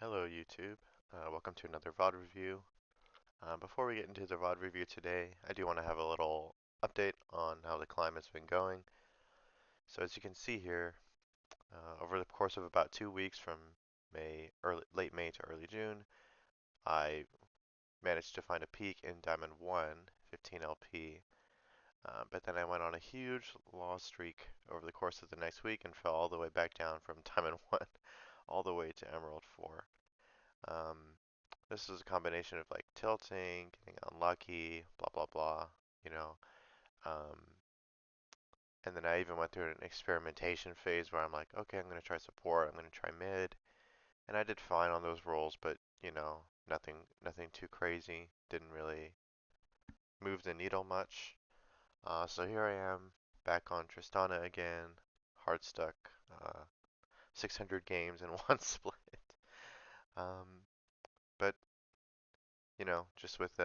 Hello YouTube, welcome to another VOD review. Before we get into the VOD review today, I do want to have a little update on how the climb has been going. So as you can see here, over the course of about 2 weeks from late May to early June, I managed to find a peak in Diamond 1, 15 LP, but then I went on a huge loss streak over the course of the next week and fell all the way back down from Diamond 1 all the way to Emerald 4. Um, This is a combination of like tilting, getting unlucky, blah blah blah, you know. Um, and then I even went through an experimentation phase where I'm like, okay, I'm gonna try support, I'm gonna try mid, and I did fine on those roles, but nothing too crazy. Didn't really move the needle much. So here I am, back on Tristana again, hard stuck, 600 games in one split. Um, but just with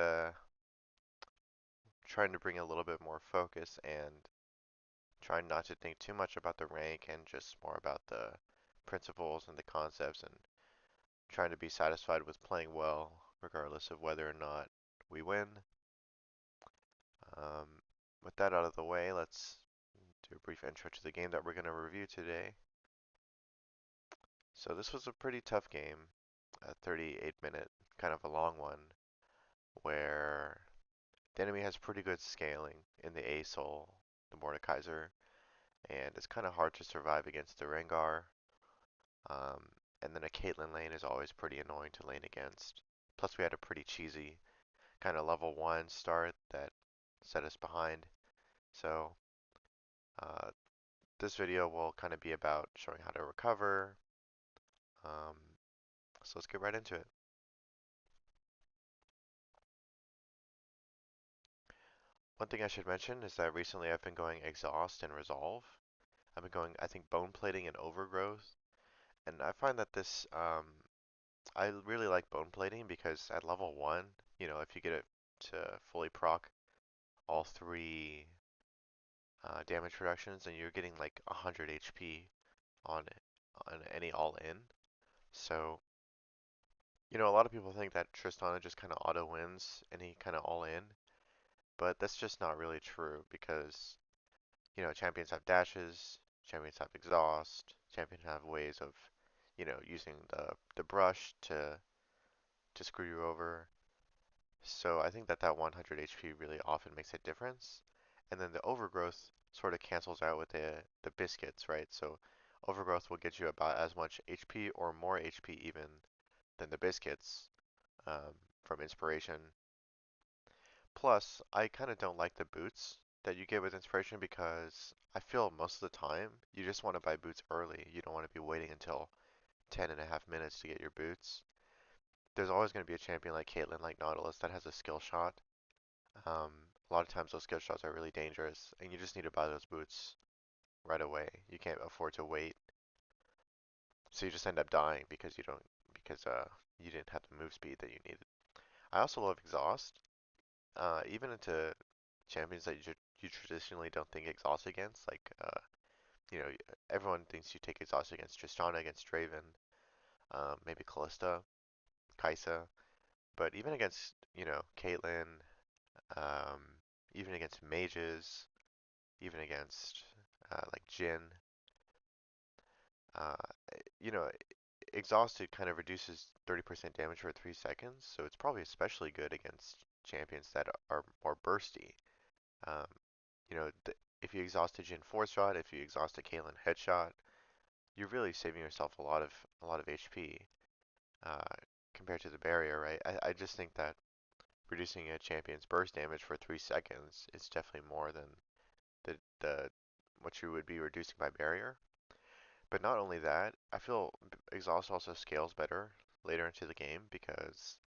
trying to bring a little bit more focus and trying not to think too much about the rank and just more about the principles and the concepts and trying to be satisfied with playing well regardless of whether or not we win. Um, with that out of the way, let's do a brief intro to the game that we're going to review today. So this was a pretty tough game, a 38-minute, kind of a long one, where the enemy has pretty good scaling in the A Soul, the Mordekaiser, and it's kind of hard to survive against the Rengar. Um, and then a Caitlyn lane is always pretty annoying to lane against. Plus we had a pretty cheesy kind of level 1 start that set us behind. So uh, this video will kind of be about showing how to recover. Um, so let's get right into it. One thing I should mention is that recently I've been going Exhaust and Resolve. I've been going, I think, Bone Plating and Overgrowth. And I find that I really like Bone Plating because at level 1, if you get it to fully proc all three damage reductions, and you're getting like 100 HP on any all in. So, a lot of people think that Tristana just kind of auto wins any kind of all in, but that's just not really true because, champions have dashes, champions have exhaust, champions have ways of, using the brush to screw you over. So I think that 100 HP really often makes a difference. And then the overgrowth sort of cancels out with the biscuits, right? So overgrowth will get you about as much HP or more HP even than the biscuits um, from inspiration. Plus, I kind of don't like the boots that you get with inspiration because I feel most of the time you just want to buy boots early. You don't want to be waiting until 10 and a half minutes to get your boots. There's always going to be a champion like Caitlyn, like Nautilus, that has a skill shot. Um, a lot of times those skill shots are really dangerous, and you just need to buy those boots right away. You can't afford to wait, so you just end up dying because you didn't have the move speed that you needed. I also love exhaust, even into champions that you traditionally don't think exhaust against. Like you know, everyone thinks you take exhaust against Tristana, against Draven, maybe Callista, Kaisa, but even against Caitlyn, um, even against mages, even against like Jin. Uh, you know, Exhausted kind of reduces 30% damage for 3 seconds, so it's probably especially good against champions that are more bursty. Um, if you exhaust a Jin 4 shot, if you exhaust a Caitlyn headshot, you're really saving yourself a lot of HP uh, compared to the barrier, right? I just think that reducing a champion's burst damage for 3 seconds is definitely more than the what you would be reducing by barrier. But not only that, I feel exhaust also scales better later into the game because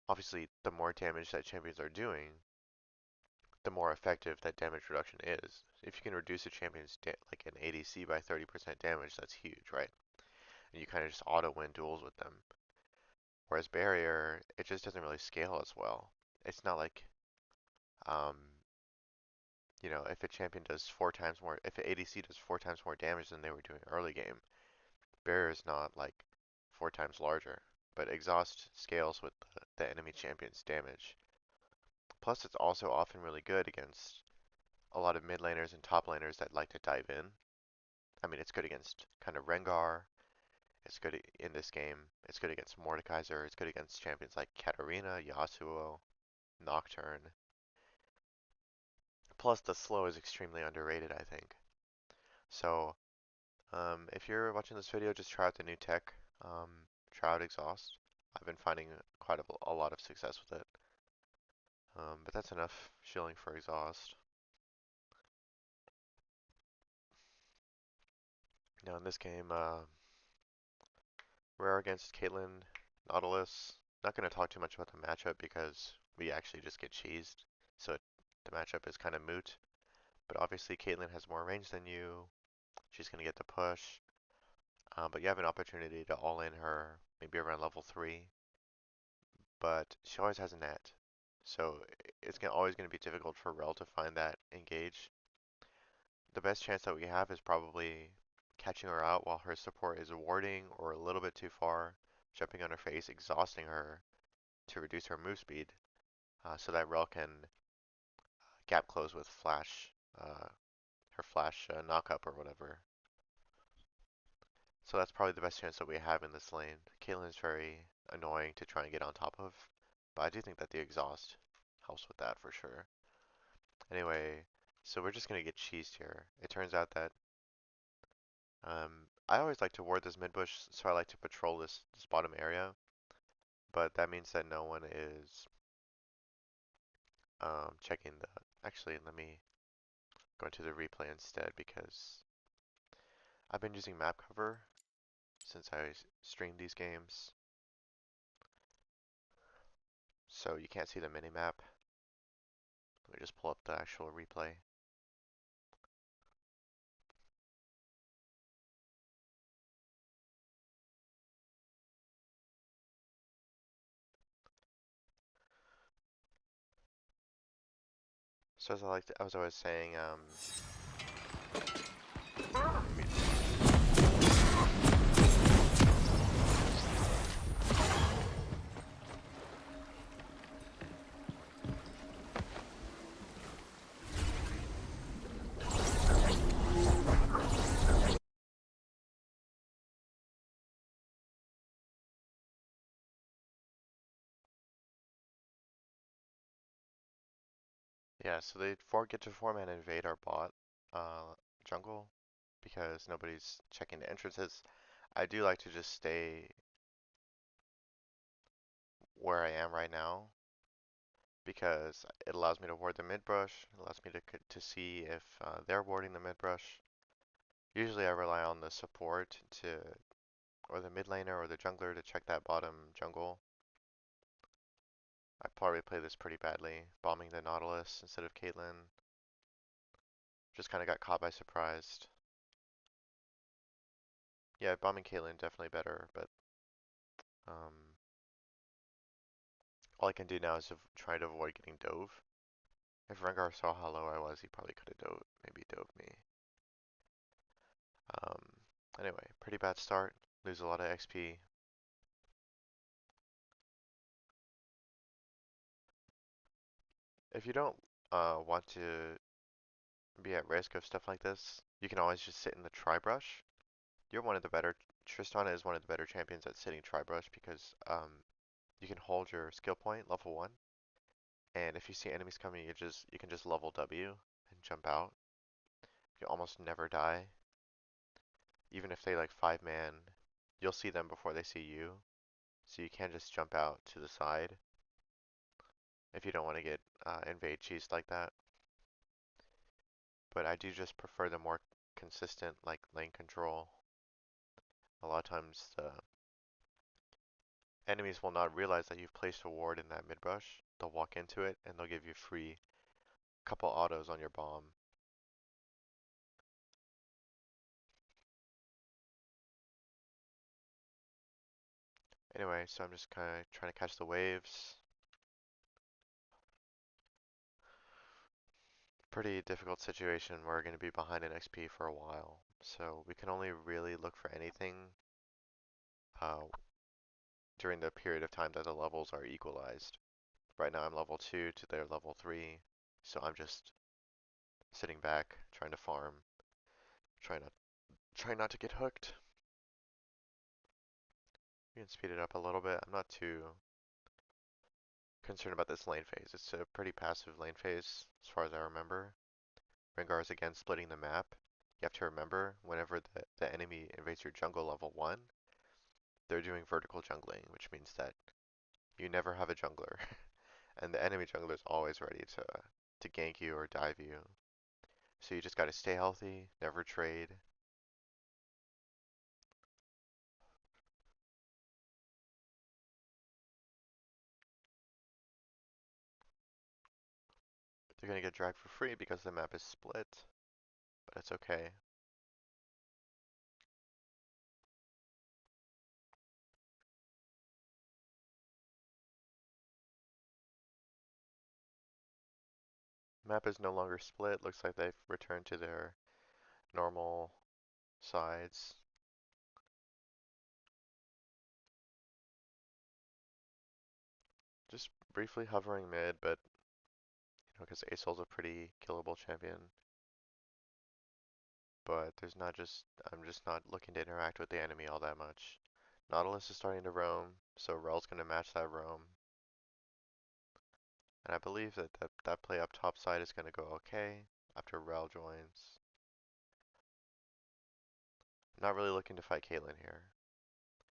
obviously the more damage that champions are doing, the more effective that damage reduction is. If you can reduce a champion's like an ADC by 30% damage, that's huge, right? And you kind of just auto win duels with them. Whereas barrier, it just doesn't really scale as well. It's not like um, if a champion does 4 times more, if an ADC does 4 times more damage than they were doing early game, barrier is not like 4 times larger, but exhaust scales with the enemy champion's damage. Plus, it's also often really good against a lot of mid laners and top laners that like to dive in. I mean, it's good against kind of Rengar. It's good in this game. It's good against Mordekaiser. It's good against champions like Katarina, Yasuo, Nocturne. Plus, the slow is extremely underrated, I think. So, if you're watching this video, just try out the new tech. Um, try out exhaust. I've been finding quite a lot of success with it. But that's enough shilling for exhaust. Now in this game, Rare against Caitlyn, Nautilus. Not going to talk too much about the matchup because we actually just get cheesed. So the matchup is kind of moot. But obviously Caitlyn has more range than you. She's going to get the push. But you have an opportunity to all in her maybe around level 3. But she always has a net. So it's always going to be difficult for Rel to find that engage. The best chance that we have is probably catching her out while her support is warding or a little bit too far, jumping on her face, exhausting her to reduce her move speed, so that Rel can gap close with flash, her flash knock up or whatever. So that's probably the best chance that we have in this lane. Caitlyn is very annoying to try and get on top of, but I do think that the exhaust helps with that for sure. Anyway, so we're just gonna get cheesed here. It turns out that I always like to ward this mid bush, so I like to patrol this bottom area, but that means that no one is checking the. Actually, let me go into the replay instead because I've been using map cover since I streamed these games, so you can't see the mini map. Let me just pull up the actual replay. So as I was saying, yeah, so they get to form and invade our bot jungle because nobody's checking the entrances. I do like to just stay where I am right now because it allows me to ward the mid brush. It allows me to see if they're warding the mid brush. Usually I rely on the support or the mid laner or the jungler to check that bottom jungle. I probably play this pretty badly, bombing the Nautilus instead of Caitlyn. Just kind of got caught by surprise. Yeah, bombing Caitlyn definitely better, but um, all I can do now is try to avoid getting dove. If Rengar saw how low I was, he probably could have maybe dove me. Um, anyway, pretty bad start. Lose a lot of XP. If you don't want to be at risk of stuff like this, you can always just sit in the tri-brush. You're one of the better. Tristana is one of the better champions at sitting tri-brush because you can hold your skill point level 1, and if you see enemies coming, you can just level W and jump out. You almost never die. Even if they like 5-man, you'll see them before they see you. So you can just jump out to the side if you don't want to get invade cheesed like that. But I do just prefer the more consistent like lane control. A lot of times the enemies will not realize that you've placed a ward in that mid brush. They'll walk into it and they'll give you free couple autos on your bomb. Anyway, so I'm just kind of trying to catch the waves. Pretty difficult situation. We're going to be behind in XP for a while. So we can only really look for anything during the period of time that the levels are equalized. Right now I'm level 2 to their level 3, so I'm just sitting back, trying to farm, trying not trying not to get hooked. We can speed it up a little bit. I'm not too concerned about this lane phase. It's a pretty passive lane phase, as far as I remember. Rengar's again splitting the map. You have to remember, whenever the enemy invades your jungle level 1, they're doing vertical jungling, which means that you never have a jungler, and the enemy jungler is always ready to gank you or dive you. So you just gotta stay healthy, never trade. They're gonna get dragged for free because the map is split, but it's okay. Map is no longer split. Looks like they've returned to their normal sides. Just briefly hovering mid, but because Asol's a pretty killable champion. But I'm just not looking to interact with the enemy all that much. Nautilus is starting to roam, so Rel's gonna match that roam. And I believe that play up top side is gonna go okay after Rel joins. I'm not really looking to fight Caitlyn here,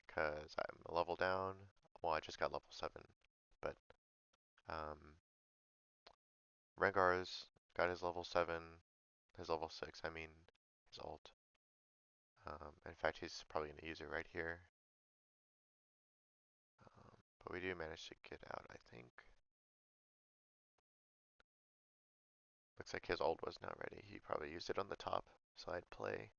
because I'm a level down. Well, I just got level 7, but um, Rengar's got his level 7, his level 6, I mean, his ult. In fact, he's probably going to use it right here. But we do manage to get out, I think. Looks like his ult was not ready. He probably used it on the top side play.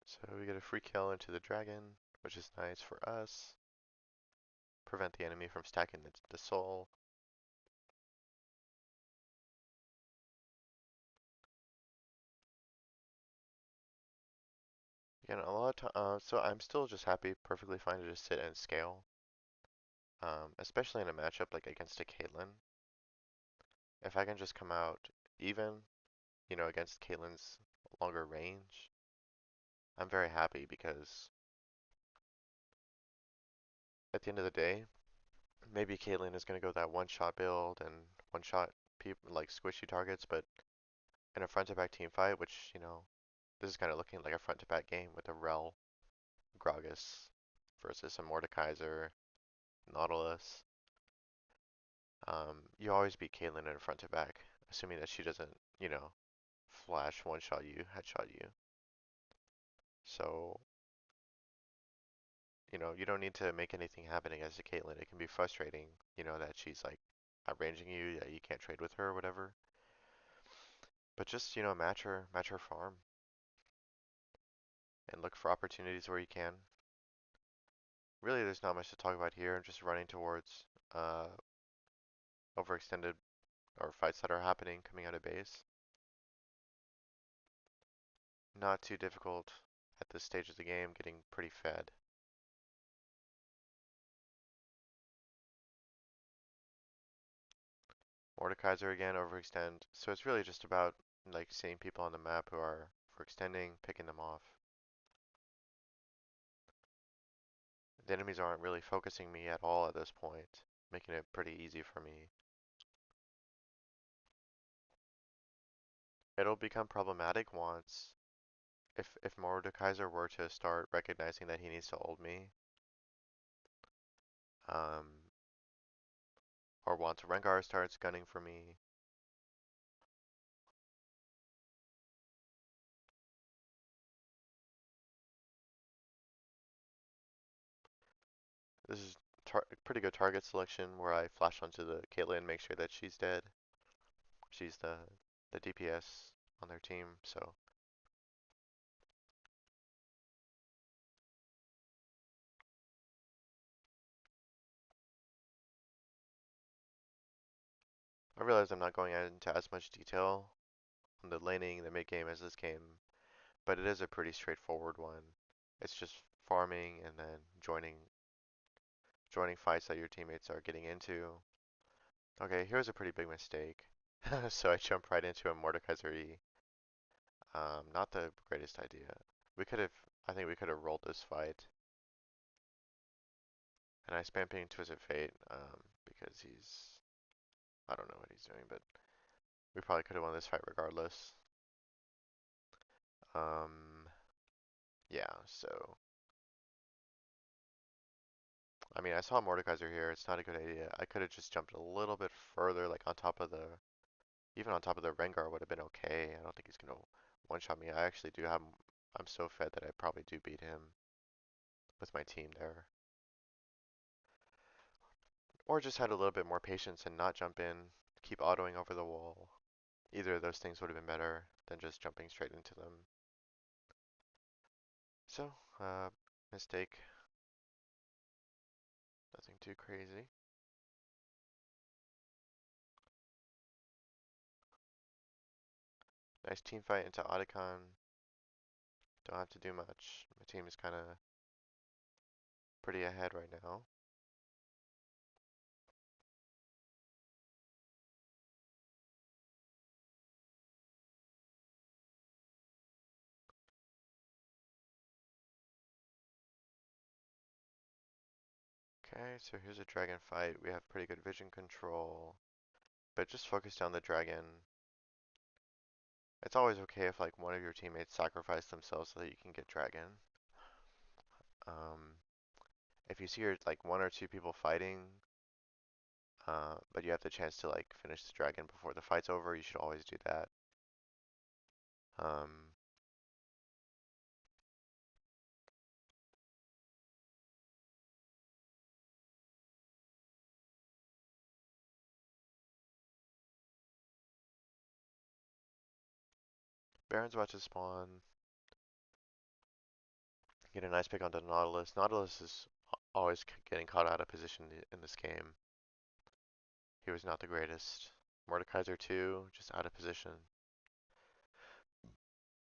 So we get a free kill into the dragon, which is nice for us. Prevent the enemy from stacking the soul. Again, a lot of time, so I'm still just happy, perfectly fine to just sit and scale. Especially in a matchup like against a Caitlyn. If I can just come out even, against Caitlyn's longer range, I'm very happy because at the end of the day, maybe Caitlyn is going to go that one-shot build and one-shot people like squishy targets, but in a front-to-back team fight, which, this is kind of looking like a front-to-back game with a Rel, Gragas versus a Mordekaiser, Nautilus. You always beat Caitlyn in a front-to-back, assuming that she doesn't, flash one-shot you, headshot you. So, you don't need to make anything happen against a Caitlyn. It can be frustrating, that she's like outranging you, that you can't trade with her or whatever. But just, match her farm and look for opportunities where you can. Really, there's not much to talk about here. I'm just running towards overextended or fights that are happening coming out of base. Not too difficult at this stage of the game, getting pretty fed. Mordekaiser again, overextend. So it's really just about like seeing people on the map who are for extending, picking them off. The enemies aren't really focusing me at all at this point, making it pretty easy for me. It'll become problematic once if Mordekaiser were to start recognizing that he needs to ult me, um, or once Rengar starts gunning for me. This is pretty good target selection where I flash onto the Caitlyn, make sure that she's dead. She's the DPS on their team, so I realize I'm not going into as much detail on the laning, the mid game as this game, but it is a pretty straightforward one. It's just farming and then joining fights that your teammates are getting into. Okay, here's a pretty big mistake. So I jumped right into a Mordekaiser E. Not the greatest idea. We could have, I think we could have rolled this fight. And I spam ping Twisted Fate, because I don't know what he's doing, but we probably could have won this fight regardless. Um, yeah, so, I mean, I saw Mordekaiser here. It's not a good idea. I could have just jumped a little bit further, like on top of even on top of the Rengar would have been okay. I don't think he's gonna one-shot me. I actually do have, I'm so fed that I probably do beat him with my team there. Or just had a little bit more patience and not jump in, keep autoing over the wall. Either of those things would have been better than just jumping straight into them. So, mistake. Nothing too crazy. Nice team fight into Otacon. Don't have to do much. My team is kind of pretty ahead right now. Okay, so here's a dragon fight. We have pretty good vision control, but just focus down the dragon. It's always okay if like one of your teammates sacrifice themselves so that you can get dragon. Um, if you see like one or two people fighting, but you have the chance to like finish the dragon before the fight's over, you should always do that. Um, Baron's about to spawn. Get a nice pick onto Nautilus. Nautilus is always getting caught out of position in this game. He was not the greatest. Mordekaiser too, just out of position.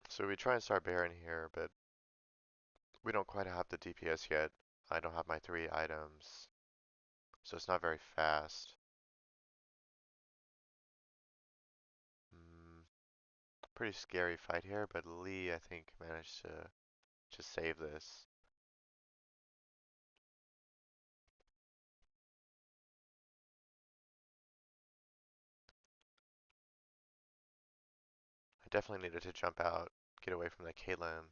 So we try and start Baron here, but we don't quite have the DPS yet. I don't have my 3 items, so it's not very fast. Mm, pretty scary fight here, but Lee, I think, managed to save this. I definitely needed to jump out, get away from that Caitlyn.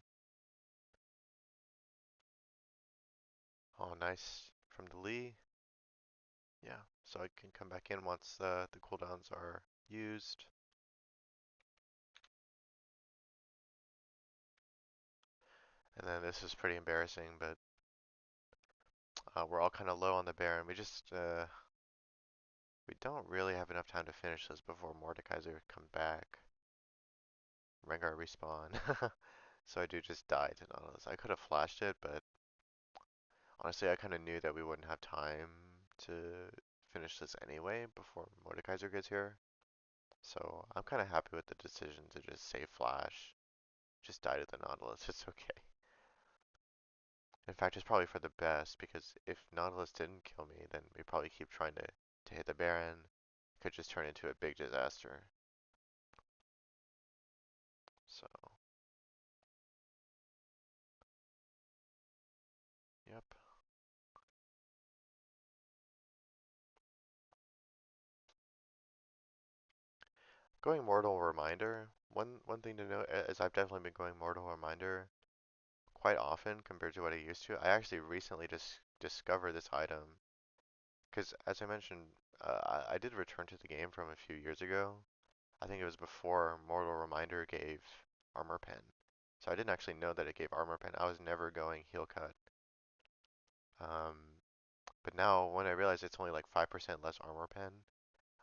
Oh, nice from the Lee. Yeah, so I can come back in once the cooldowns are used. And then this is pretty embarrassing, but we're all kind of low on the Baron. We don't really have enough time to finish this before Mordekaiser comes back. Rengar respawn. So I do just die to Nautilus. I could have flashed it, but honestly I kind of knew that we wouldn't have time to finish this anyway before Mordekaiser gets here. So I'm kind of happy with the decision to just save flash. Just die to the Nautilus, it's okay. In fact, it's probably for the best, because if Nautilus didn't kill me, then we probably keep trying to hit the Baron. It could just turn into a big disaster. So, yep. Going Mortal Reminder, one thing to note is I've definitely been going Mortal Reminder quite often compared to what I used to. I actually recently just discovered this item, because as I mentioned, I did return to the game from a few years ago. I think it was before Mortal Reminder gave Armor Pen. So I didn't actually know that it gave Armor Pen. I was never going Heal Cut. Um, but now when I realize it's only like 5% less Armor Pen,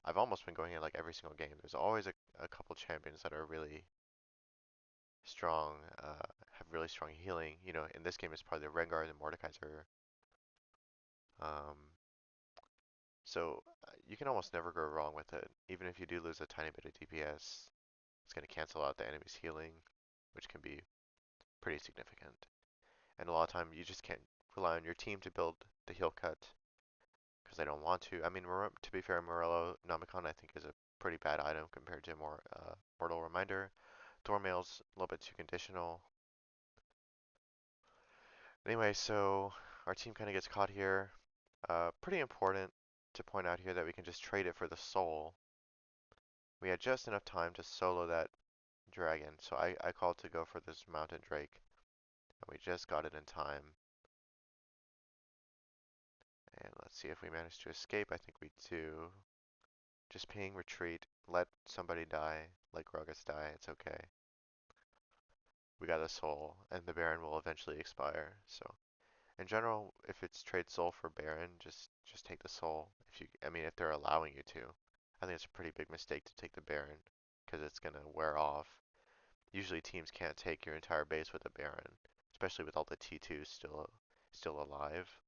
I've almost been going in like every single game. There's always a couple champions that are really strong, have really strong healing. You know, in this game it's probably the Rengar and the Mordekaiser. Um, So you can almost never go wrong with it. Even if you do lose a tiny bit of DPS, it's going to cancel out the enemy's healing, which can be pretty significant. And a lot of time you just can't rely on your team to build the heal cut because they don't want to. I mean, to be fair, Morello Nomicon I think is a pretty bad item compared to more Mortal Reminder. Thormail's a little bit too conditional. Anyway, so our team kind of gets caught here. Pretty important to point out here that we can just trade it for the soul. We had just enough time to solo that dragon, so I called to go for this mountain drake, and we just got it in time. And let's see if we manage to escape. I think we do. Just ping, retreat, let somebody die, let Gragas die, it's okay. We got a soul, and the Baron will eventually expire, so in general, if it's trade soul for Baron, just take the soul. I mean, if they're allowing you to. I think it's a pretty big mistake to take the Baron, because it's gonna wear off. Usually teams can't take your entire base with a Baron, especially with all the T2s still alive.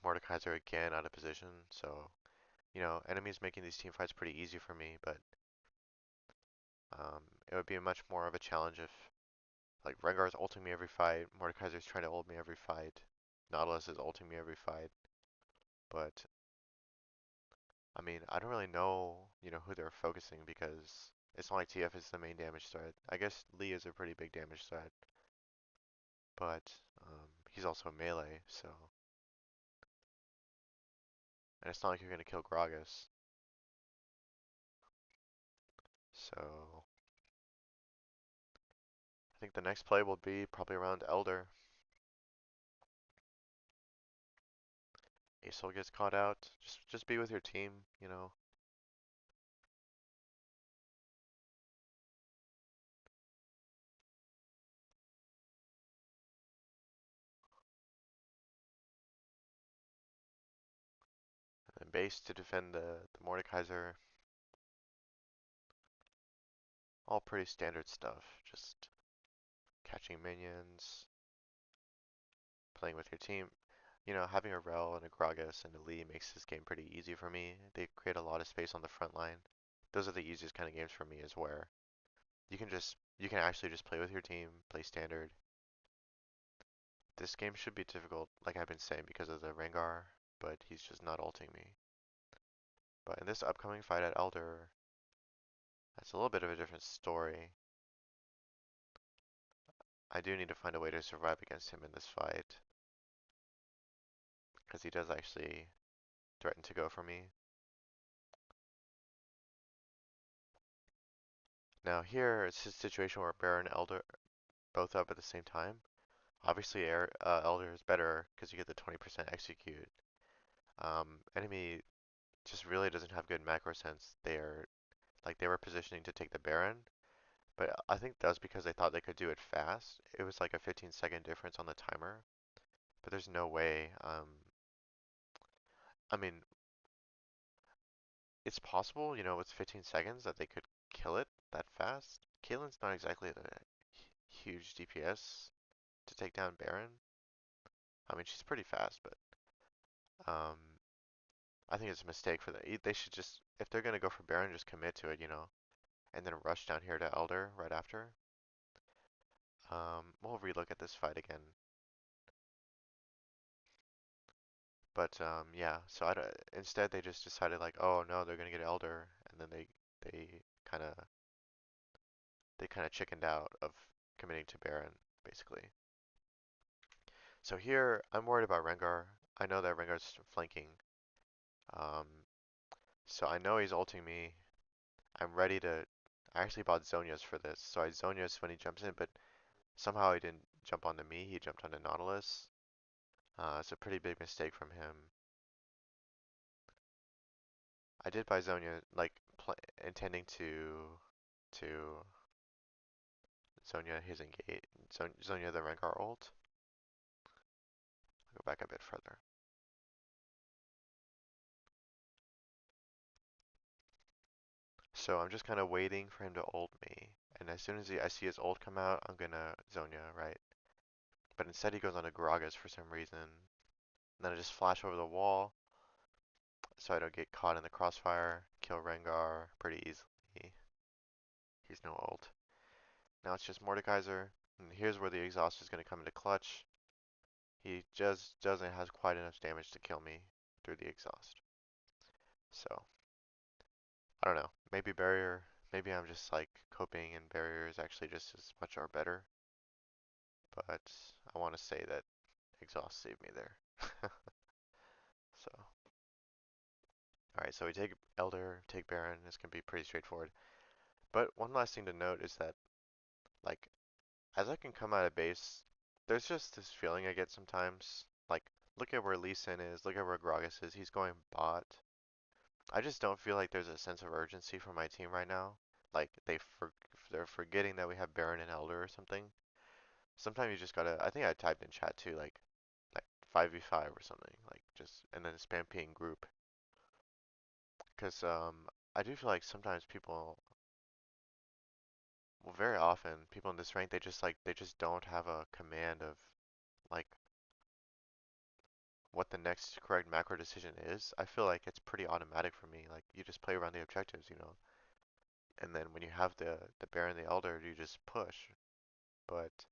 Mordekaiser again out of position, so enemies making these team fights pretty easy for me, but it would be much more of a challenge if like Rengar's ulting me every fight, Mordekaiser's trying to ult me every fight, Nautilus is ulting me every fight, but I mean, I don't really know, who they're focusing because it's not like TF is the main damage threat. I guess Lee is a pretty big damage threat, but he's also melee, so and it's not like you're gonna kill Gragas. So I think the next play will be probably around Elder. Aesol gets caught out. Just be with your team. And base to defend the Mordekaiser. All pretty standard stuff. Just catching minions, playing with your team. Having a Rel and a Gragas and a Lee makes this game pretty easy for me. They create a lot of space on the front line. Those are the easiest kind of games for me is where you can actually just play with your team, play standard. This game should be difficult, like I've been saying, because of the Rengar, but he's just not ulting me. But in this upcoming fight at Elder, that's a little bit of a different story. I do need to find a way to survive against him in this fight, because he does actually threaten to go for me. Now here, it's a situation where Baron and Elder both up at the same time. Obviously, Elder is better because you get the 20% execute. Enemy just really doesn't have good macro sense. They were positioning to take the Baron, but I think that was because they thought they could do it fast. It was like a 15-second difference on the timer, but there's no way. I mean, it's possible, with 15 seconds that they could kill it that fast. Caitlyn's not exactly the huge DPS to take down Baron. I mean, she's pretty fast, but um, I think it's a mistake for them. They should just, if they're gonna go for Baron, just commit to it, and then rush down here to Elder right after. We'll relook at this fight again. But yeah, so instead they just decided like, oh no, they're gonna get Elder, and then they kind of they kind of chickened out of committing to Baron, basically. So here, I'm worried about Rengar. I know that Rengar's flanking. Um, so I know he's ulting me. I'm ready to... I actually bought Zhonyas for this. So I Zhonyas when he jumps in, but somehow he didn't jump onto me. He jumped onto Nautilus. It's a pretty big mistake from him. I did buy Zhonya, like, intending to Zhonya his engage... Zhonya the Rengar ult. I'll go back a bit further. So I'm just kind of waiting for him to ult me. And as soon as I see his ult come out, I'm gonna Zhonya, right? But instead he goes on to Gragas for some reason. And then I just flash over the wall so I don't get caught in the crossfire. Kill Rengar pretty easily. He's no ult. Now it's just Mordekaiser. And here's where the exhaust is going to come into clutch. He just doesn't have quite enough damage to kill me through the exhaust. So, I don't know. Maybe barrier. Maybe I'm just like coping and barrier is actually just as much or better. But I want to say that exhaust saved me there. So, alright, so we take Elder, take Baron. This can be pretty straightforward. But one last thing to note is that, like, as I can come out of base, there's just this feeling I get sometimes. Like, look at where Lee Sin is, look at where Gragas is. He's going bot. I just don't feel like there's a sense of urgency for my team right now. Like they're forgetting that we have Baron and Elder or something. Sometimes you just gotta. I think I typed in chat too, like 5v5 or something, like just and then spam ping group. Because I do feel like sometimes people, well, very often people in this rank they just don't have a command of like what the next correct macro decision is. I feel like it's pretty automatic for me. Like you just play around the objectives, you know. And then when you have the Baron and the Elder, you just push. But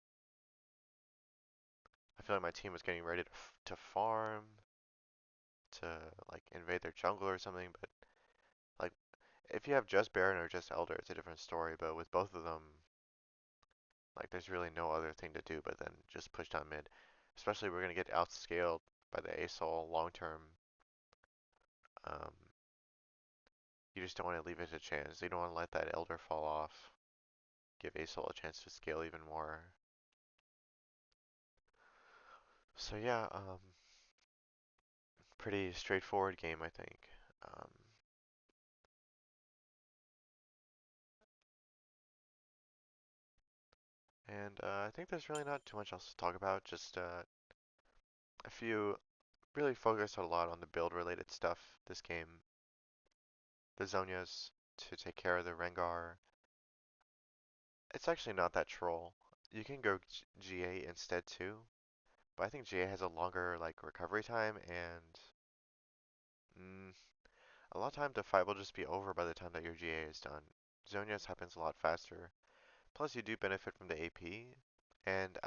I feel like my team was getting ready to farm, to like invade their jungle or something. But like if you have just Baron or just Elder, it's a different story. But with both of them, like there's really no other thing to do but then just push down mid. Especially we're gonna get outscaled by the ASOL long term. Um, you just don't want to leave it a chance. You don't want to let that Elder fall off. Give ASOL a chance to scale even more. So yeah, pretty straightforward game, I think. Um, and I think there's really not too much else to talk about. Just a few really focused a lot on the build related stuff this game. The Zhonyas to take care of the Rengar. It's actually not that troll. You can go GA instead too, but I think GA has a longer like recovery time and mm, a lot of time the fight will just be over by the time that your GA is done. Zhonyas happens a lot faster. Plus, you do benefit from the AP, and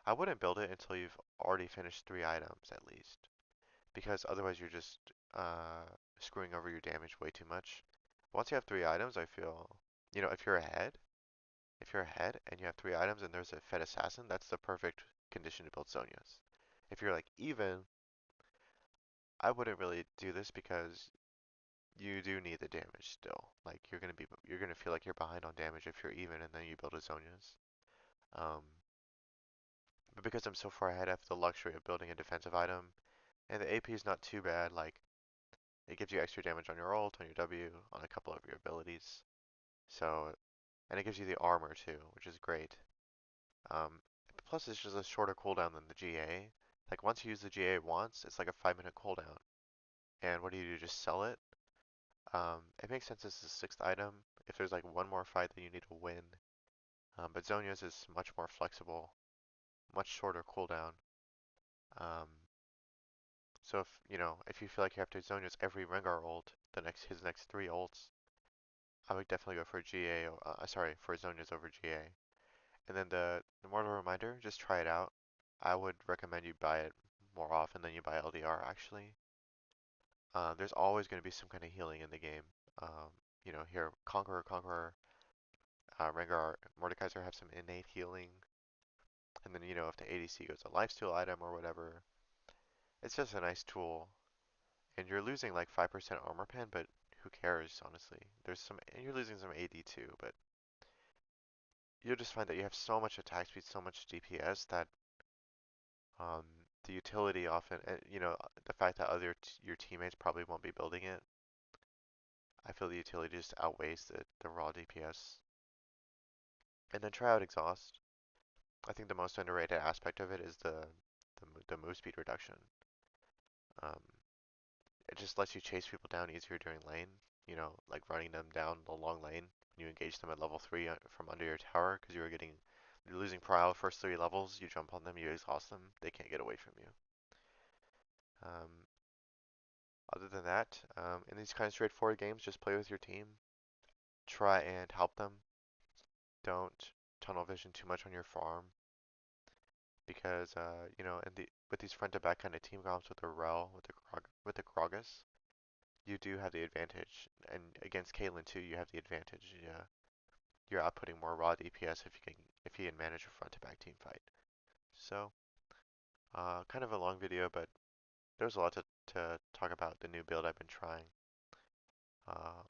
I wouldn't build it until you've already finished 3 items at least, because otherwise you're just screwing over your damage way too much. Once you have 3 items, I feel, you know, if you're ahead and you have 3 items and there's a Fed Assassin, that's the perfect condition to build Zhonyas. If you're like even, I wouldn't really do this because you do need the damage still. Like you're gonna feel like you're behind on damage if you're even and then you build a Zhonyas. Um, But because I'm so far ahead, I have the luxury of building a defensive item. And the AP is not too bad, like, it gives you extra damage on your ult, on your W, on a couple of your abilities. So, and it gives you the armor too, which is great. Um, Plus it's just a shorter cooldown than the GA. Like, once you use the GA once, it's like a 5 minute cooldown. And what do? Just sell it? It makes sense as a sixth item if there's like one more fight that you need to win. But Zhonya's is much more flexible, much shorter cooldown. Um, So if you know, if you feel like you have to Zhonyas every Rengar ult, his next 3 ults, I would definitely go for GA. Sorry, for Zhonyas over GA. And then the Mortal Reminder, just try it out. I would recommend you buy it more often than you buy LDR actually. There's always going to be some kind of healing in the game. You know, here Conqueror, Rengar, Mordekaiser have some innate healing. And then you know, if the ADC goes a lifesteal item or whatever, it's just a nice tool. And you're losing like 5% armor pen, but who cares, honestly? And you're losing some AD too, but you'll just find that you have so much attack speed, so much DPS that um, the utility often, you know, the fact that your teammates probably won't be building it, I feel the utility just outweighs the raw DPS. And then try out exhaust. I think the most underrated aspect of it is the move speed reduction. Um, It just lets you chase people down easier during lane. You know, like running them down the long lane when you engage them at level 3 from under your tower because you're losing prio first 3 levels. You jump on them, you exhaust them, they can't get away from you. Um, Other than that, in these kind of straightforward games, just play with your team. Try and help them. Don't tunnel vision too much on your farm because with these front to back kind of team comps with the Rel, with the Krogus, you do have the advantage, and against Caitlyn too, you have the advantage. Yeah, you're outputting more raw DPS if you can manage a front to back team fight. So, kind of a long video, but there's a lot to talk about the new build I've been trying. Uh,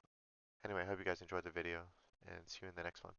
anyway, I hope you guys enjoyed the video, and see you in the next one.